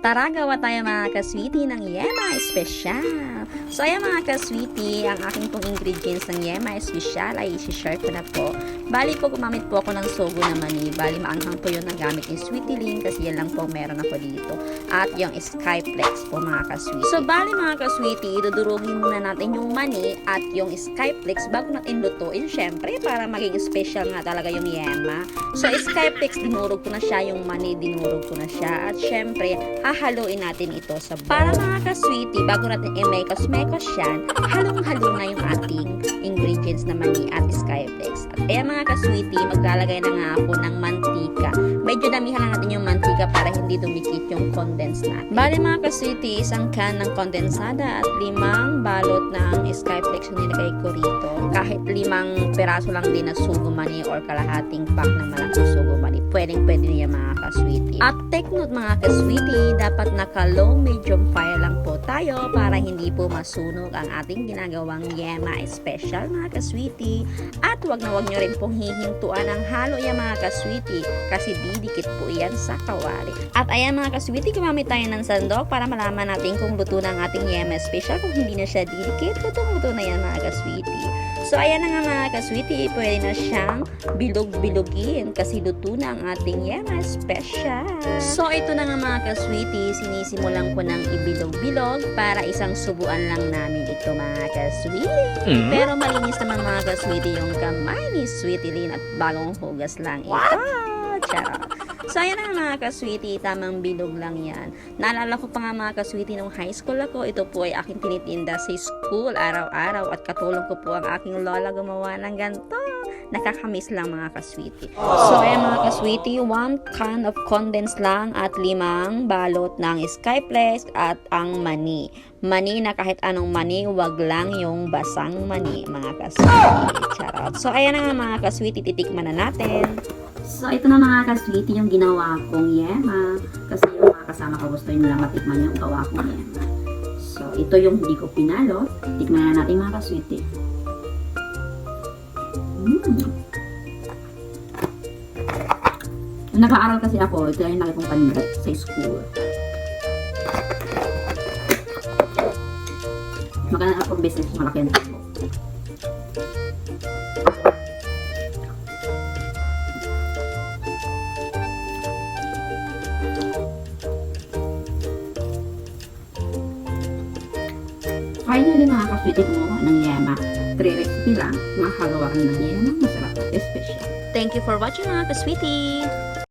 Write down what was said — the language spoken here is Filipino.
Tara, gawa tayo mga ka-sweetie ng Yema Espesyal. So ayan mga ka-sweetie, ang aking pong ingredients ng Yema Espesyal ay isi-share ko na po. Bali po, gumamit po ako ng sogo na mani. Bali, maanghang po yun ang gamit yung Sweetie Ling kasi yan lang po meron ako dito. At yung Skyplex po mga ka-sweetie. So bali mga ka-sweetie, dudurugin muna natin yung mani at yung Skyplex bago natin lutuin. Syempre, para maging special nga talaga yung Yema. So Skyplex, dinurog ko na siya. Yung mani, dinurog ko na siya. At syempre, hahaluin natin ito sa bowl. Para mga ka-sweetie, bago natin i-mekos-mekos yan, halong-halo na yung ating ingredients na mani at Skyflex. At kaya mga ka-sweetie, maglalagay na nga ako ng mantika. Medyo damihan lang natin yung mantika para hindi dumikit yung condense natin. Bali mga ka-sweetie, isang can ng kondensada at 5 balot ng Skyflex yung nilagay ko rito. Kahit 5 peraso lang din na sugo mani or kalahating pack ng malaking sugo mani. Pwedeng-pwede niya mga ka-sweetie. At take note mga ka-sweetie, dapat naka-low medium fire lang po tayo para hindi po masunog ang ating ginagawang Yema Special mga ka-sweetie. At wag nyo rin pong hihintuan ang halo yan mga ka-sweetie kasi didikit po yan sa kawali. At ayan mga ka-sweetie, gumamit tayo ng sandok para malaman natin kung luto na ang ating Yema Special. Kung hindi na siya didikit, lutong-luto na yan mga ka-sweetie. So ayan na nga mga ka-sweetie, pwede na siyang bilog-bilogin kasi luto na ang ating Yema Special. So ito na nga mga ka-sweetie, sinisimulan ko ng ibilog-bilog para isang subuan lang namin ito mga ka-sweetie. Pero malinis naman mga ka-sweetie yung kamay ni Sweetie Ling at bagong hugas lang ito. Charot. So ayan na mga ka-sweetie, tamang bilog lang yan. Naalala ko pa nga mga ka-sweetie nung high school ako, ito po ay aking tinitinda sa school araw-araw at katulong ko po ang aking lola gumawa ng ganito. Nakakamiss lang mga ka-sweetie. So ayan mga ka-sweetie, 1 can of condensed lang at 5 balot ng Skyflex at ang mani. Mani na kahit anong mani, wag lang yung basang mani mga ka-sweetie. Charot. So ayan na nga mga ka-sweetie, titikman na natin. So, ito na mga ka-sweetie yung ginawa kong Yema. Kasi yung mga kasama ko gusto nila matikman yung gawa kong Yema. So, ito yung hindi ko pinalo. Tikman na natin mga ka-sweetie. Nung nag-aaral kasi ako, ito yung laki kong paningit sa school. Maganda ako business, malaki ang tipo. Finally mga ka-sweetie, kumuha ng Yema. 3 recipe lang, mahagawa ng Yema, masarap at special. Thank you for watching mga ka-sweetie!